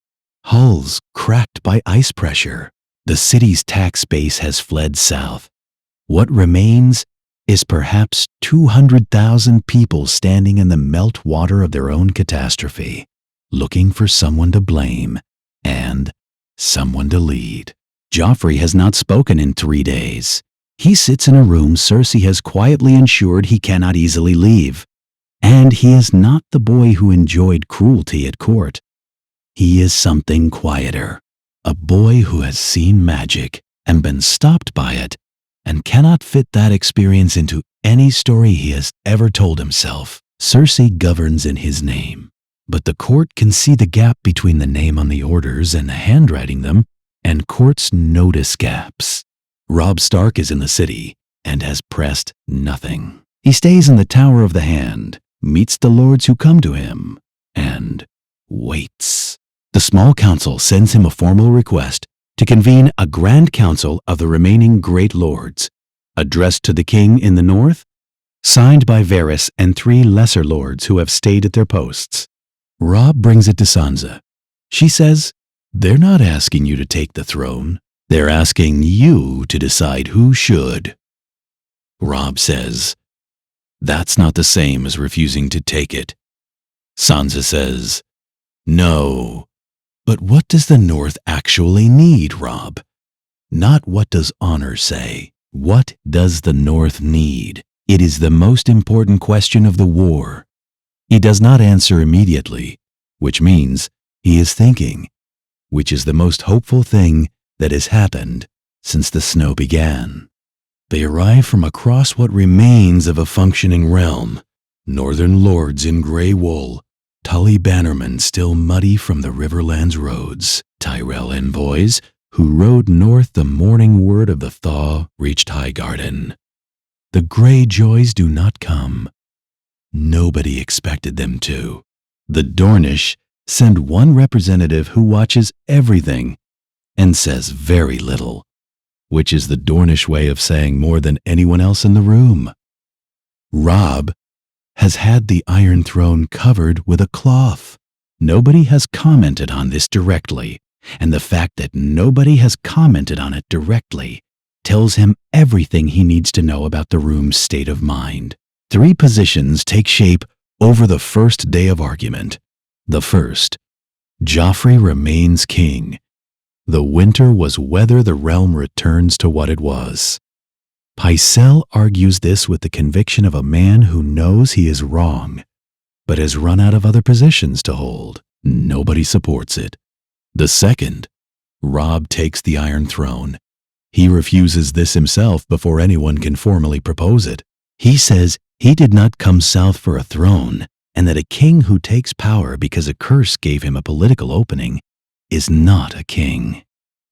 hulls cracked by ice pressure. The city's tax base has fled south. What remains is perhaps 200,000 people standing in the melt water of their own catastrophe, looking for someone to blame and someone to lead. Joffrey has not spoken in 3 days. He sits in a room Cersei has quietly ensured he cannot easily leave. And he is not the boy who enjoyed cruelty at court. He is something quieter, a boy who has seen magic and been stopped by it, and cannot fit that experience into any story he has ever told himself. Cersei governs in his name, but the court can see the gap between the name on the orders and the handwriting them, and courts notice gaps. Robb Stark is in the city and has pressed nothing. He stays in the Tower of the Hand, meets the lords who come to him, and waits. The small council sends him a formal request to convene a grand council of the remaining great lords, addressed to the king in the north, signed by Varys and 3 lesser lords who have stayed at their posts. Robb brings it to Sansa. She says, "They're not asking you to take the throne. They're asking you to decide who should." Robb says, "That's not the same as refusing to take it." Sansa says, "No, but what does the North actually need, Robb? Not what does honor say. What does the North need? It is the most important question of the war." He does not answer immediately, which means he is thinking, which is the most hopeful thing that has happened since the snow began. They arrive from across what remains of a functioning realm, northern lords in gray wool, Tully bannermen still muddy from the Riverlands roads, Tyrell envoys who rode north the morning word of the thaw reached Highgarden. The Greyjoys do not come. Nobody expected them to. The Dornish send one representative who watches everything and says very little, which is the Dornish way of saying more than anyone else in the room. Robb has had the Iron Throne covered with a cloth. Nobody has commented on this directly, and the fact that nobody has commented on it directly tells him everything he needs to know about the room's state of mind. 3 positions take shape over the first day of argument. The first, Joffrey remains king. The winter was whether the realm returns to what it was. Pycelle argues this with the conviction of a man who knows he is wrong, but has run out of other positions to hold. Nobody supports it. The second, Robb takes the Iron Throne. He refuses this himself before anyone can formally propose it. He says he did not come south for a throne, and that a king who takes power because a curse gave him a political opening is not a king,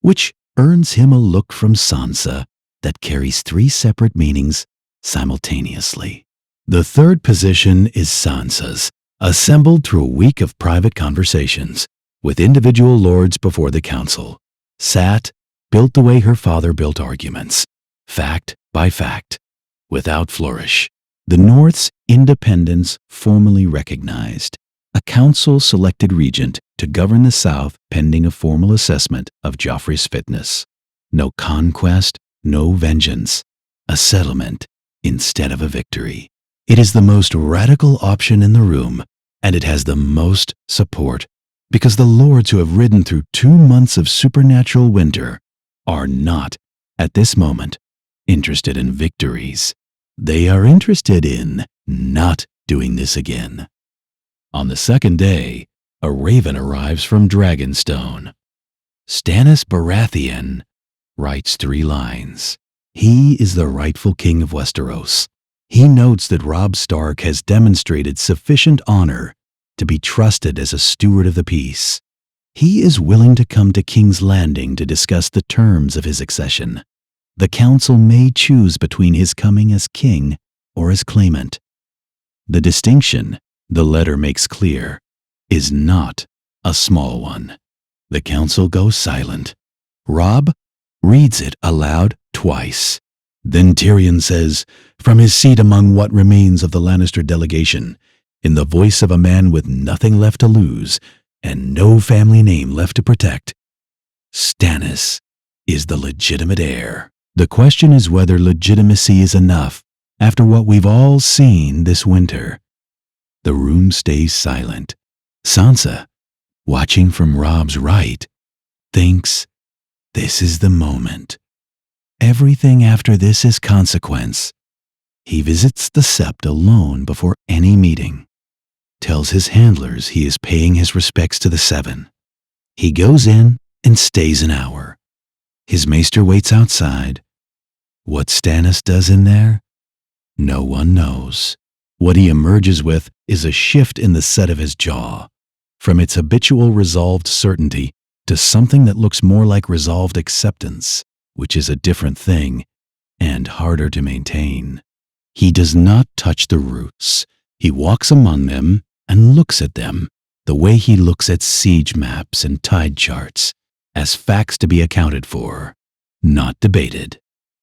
which earns him a look from Sansa that carries 3 separate meanings simultaneously. The third position is Sansa's, assembled through a week of private conversations with individual lords before the council. Sat, built the way her father built arguments, fact by fact, without flourish. The North's independence formally recognized. A council selected regent to govern the South pending a formal assessment of Joffrey's fitness. No conquest, no vengeance. A settlement instead of a victory. It is the most radical option in the room, and it has the most support, because the lords who have ridden through 2 months of supernatural winter are not, at this moment, interested in victories. They are interested in not doing this again. On the second day, a raven arrives from Dragonstone. Stannis Baratheon writes 3 lines. He is the rightful king of Westeros. He notes that Robb Stark has demonstrated sufficient honor to be trusted as a steward of the peace. He is willing to come to King's Landing to discuss the terms of his accession. The council may choose between his coming as king or as claimant. The distinction, the letter makes clear, is not a small one. The council goes silent. Robb reads it aloud twice. Then Tyrion says, from his seat among what remains of the Lannister delegation, in the voice of a man with nothing left to lose and no family name left to protect, Stannis is the legitimate heir. The question is whether legitimacy is enough after what we've all seen this winter. The room stays silent. Sansa, watching from Robb's right, thinks this is the moment. Everything after this is consequence. He visits the sept alone before any meeting, tells his handlers he is paying his respects to the seven. He goes in and stays an hour. His maester waits outside. What Stannis does in there? No one knows. What he emerges with is a shift in the set of his jaw, from its habitual resolved certainty to something that looks more like resolved acceptance, which is a different thing and harder to maintain. He does not touch the roots. He walks among them and looks at them the way he looks at siege maps and tide charts, as facts to be accounted for, not debated.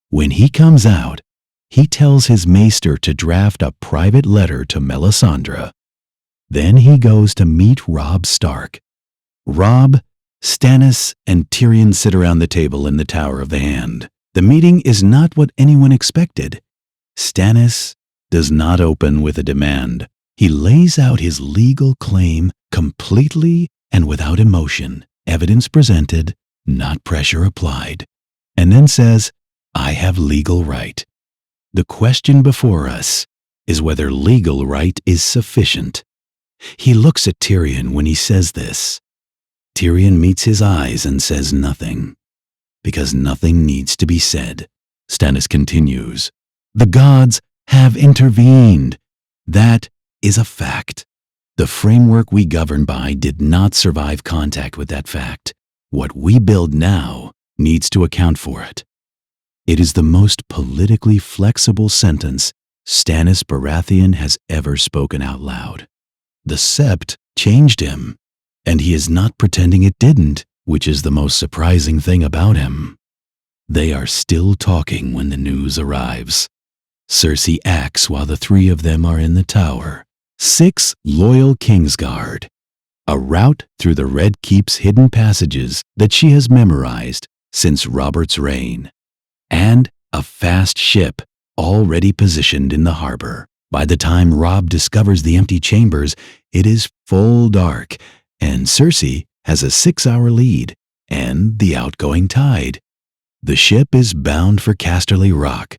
When he comes out, he tells his maester to draft a private letter to Melisandre. Then he goes to meet Robb Stark. Robb, Stannis, and Tyrion sit around the table in the Tower of the Hand. The meeting is not what anyone expected. Stannis does not open with a demand. He lays out his legal claim completely and without emotion, evidence presented, not pressure applied, and then says, "I have legal right." The question before us is whether legal right is sufficient. He looks at Tyrion when he says this. Tyrion meets his eyes and says nothing, because nothing needs to be said. Stannis continues, "The gods have intervened. That is a fact. The framework we govern by did not survive contact with that fact. What we build now needs to account for it." It is the most politically flexible sentence Stannis Baratheon has ever spoken out loud. The sept changed him, and he is not pretending it didn't, which is the most surprising thing about him. They are still talking when the news arrives. Cersei acts while the three of them are in the tower. 6 loyal Kingsguard. A route through the Red Keep's hidden passages that she has memorized since Robert's reign. And a fast ship already positioned in the harbor. By the time Robb discovers the empty chambers, it is full dark, and Cersei has a 6-hour lead and the outgoing tide. The ship is bound for Casterly Rock.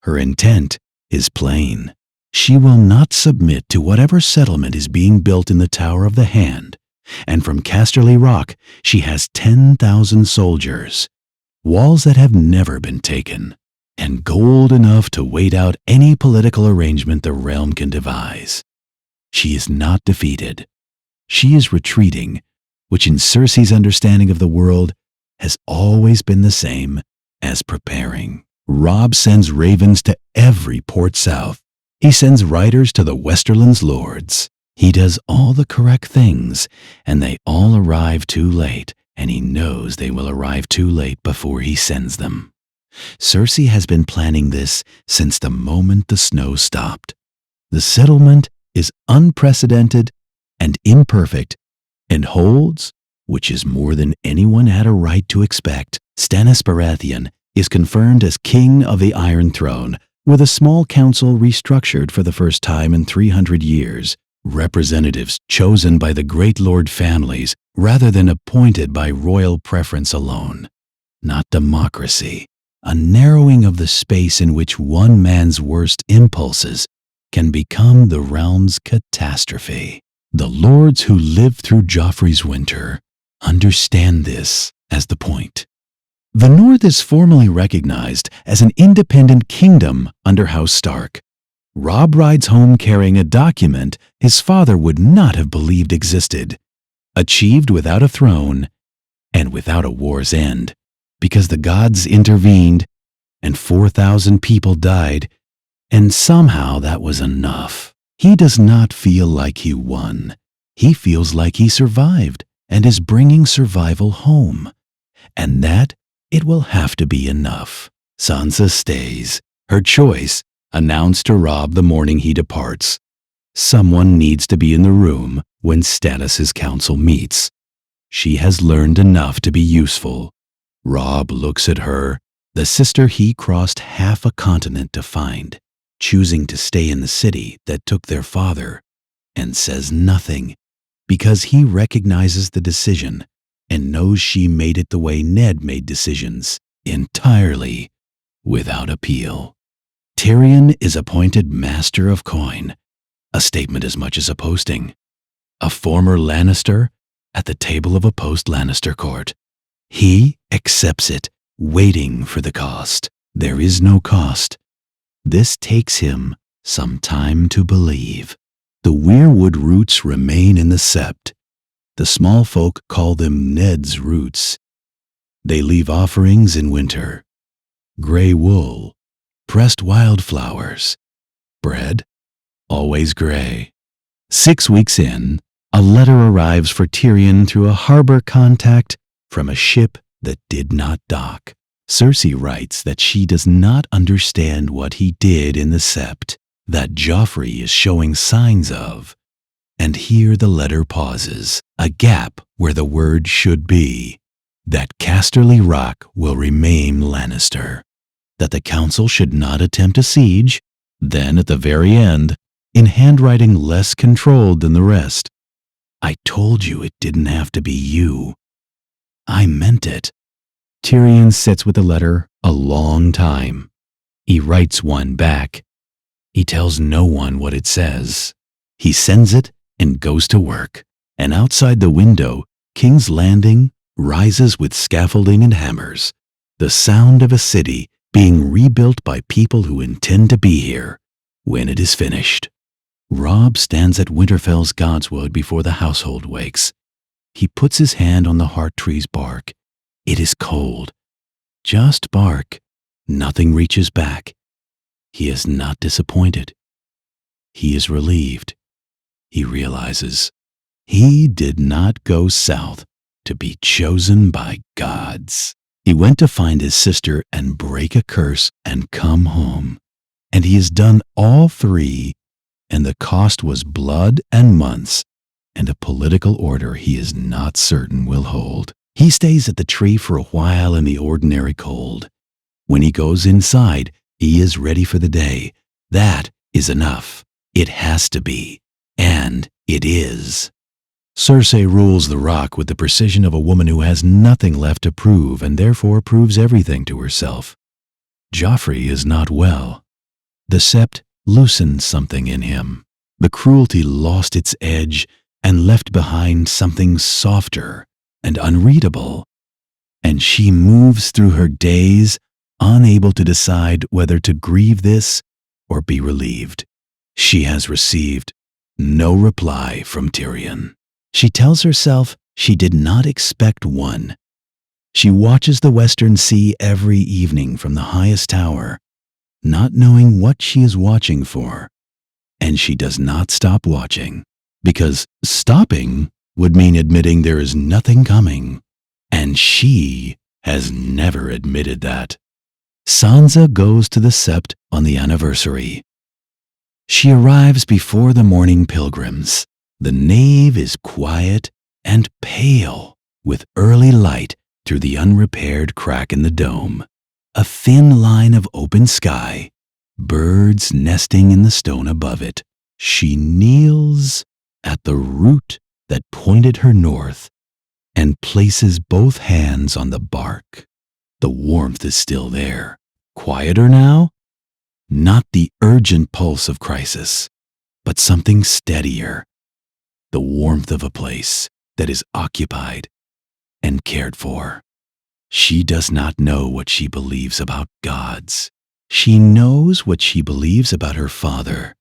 Her intent is plain. She will not submit to whatever settlement is being built in the Tower of the Hand, and from Casterly Rock she has 10,000 soldiers, walls that have never been taken, and gold enough to wait out any political arrangement the realm can devise. She is not defeated. She is retreating, which in Cersei's understanding of the world has always been the same as preparing. Robb sends ravens to every port south. He sends riders to the Westerland's lords. He does all the correct things, and they all arrive too late, and he knows they will arrive too late before he sends them. Cersei has been planning this since the moment the snow stopped. The settlement is unprecedented and imperfect, and holds, which is more than anyone had a right to expect. Stannis Baratheon is confirmed as King of the Iron Throne, with a small council restructured for the first time in 300 years, representatives chosen by the great lord families rather than appointed by royal preference alone. Not democracy, a narrowing of the space in which one man's worst impulses can become the realm's catastrophe. The lords who lived through Joffrey's winter understand this as the point. The North is formally recognized as an independent kingdom under House Stark. Robb rides home carrying a document his father would not have believed existed, achieved without a throne and without a war's end, because the gods intervened and 4,000 people died, and somehow that was enough. He does not feel like he won. He feels like he survived and is bringing survival home, and that it will have to be enough. Sansa stays. Her choice, announced to Robb the morning he departs. Someone needs to be in the room when Stannis' council meets. She has learned enough to be useful. Robb looks at her, the sister he crossed half a continent to find, choosing to stay in the city that took their father, and says nothing, because he recognizes the decision and knows she made it the way Ned made decisions, entirely without appeal. Tyrion is appointed Master of Coin, a statement as much as a posting. A former Lannister at the table of a post-Lannister court. He accepts it, waiting for the cost. There is no cost. This takes him some time to believe. The weirwood roots remain in the sept. The small folk call them Ned's roots. They leave offerings in winter. Gray wool, pressed wildflowers, bread, always gray. 6 weeks in, a letter arrives for Tyrion through a harbor contact from a ship that did not dock. Cersei writes that she does not understand what he did in the sept, that Joffrey is showing signs of. And here the letter pauses, a gap where the word should be, that Casterly Rock will remain Lannister, that the council should not attempt a siege, then at the very end, in handwriting less controlled than the rest, I told you it didn't have to be you. I meant it. Tyrion sits with the letter a long time. He writes one back. He tells no one what it says. He sends it and goes to work. And outside the window, King's Landing rises with scaffolding and hammers, the sound of a city being rebuilt by people who intend to be here when it is finished. Robb stands at Winterfell's godswood before the household wakes. He puts his hand on the heart tree's bark. It is cold. Just bark. Nothing reaches back. He is not disappointed. He is relieved. He realizes he did not go south to be chosen by gods. He went to find his sister and break a curse and come home. And he has done all three, and the cost was blood and months and a political order he is not certain will hold. He stays at the tree for a while in the ordinary cold. When he goes inside, he is ready for the day. That is enough. It has to be. And it is. Cersei rules the rock with the precision of a woman who has nothing left to prove and therefore proves everything to herself. Joffrey is not well. The sept loosened something in him. The cruelty lost its edge and left behind something softer and unreadable. And she moves through her days, unable to decide whether to grieve this or be relieved. She has received no reply from Tyrion. She tells herself she did not expect one. She watches the Western Sea every evening from the highest tower, not knowing what she is watching for. And she does not stop watching, because stopping would mean admitting there is nothing coming. And she has never admitted that. Sansa goes to the sept on the anniversary. She arrives before the morning pilgrims. The nave is quiet and pale, with early light through the unrepaired crack in the dome. A thin line of open sky, birds nesting in the stone above it. She kneels at the root that pointed her north and places both hands on the bark. The warmth is still there. Quieter now? Not the urgent pulse of crisis, but something steadier. The warmth of a place that is occupied and cared for. She does not know what she believes about gods. She knows what she believes about her father,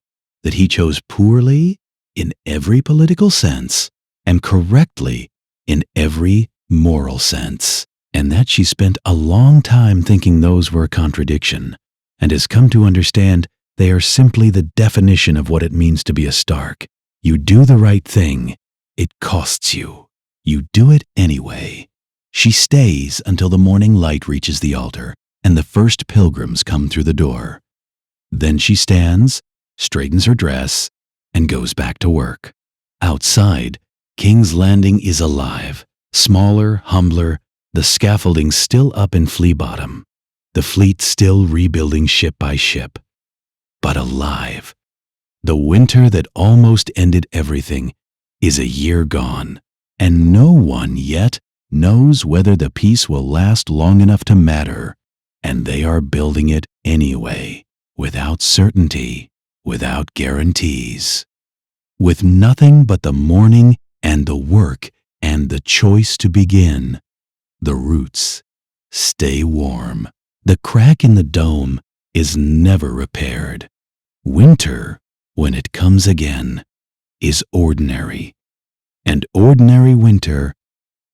that he chose poorly in every political sense and correctly in every moral sense, and that she spent a long time thinking those were a contradiction, and has come to understand they are simply the definition of what it means to be a Stark. You do the right thing. It costs you. You do it anyway. She stays until the morning light reaches the altar and the first pilgrims come through the door. Then she stands, straightens her dress, and goes back to work. Outside, King's Landing is alive, smaller, humbler, the scaffolding still up in Flea Bottom, the fleet still rebuilding ship by ship, but alive. The winter that almost ended everything is a year gone, and no one yet knows whether the peace will last long enough to matter and they are building it anyway, without certainty, without guarantees, with nothing but the morning and the work and the choice to begin. The roots stay warm. The crack in the dome is never repaired. Winter, when it comes again, is ordinary, and ordinary winter,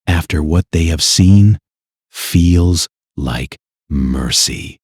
after what they have seen, feels like mercy.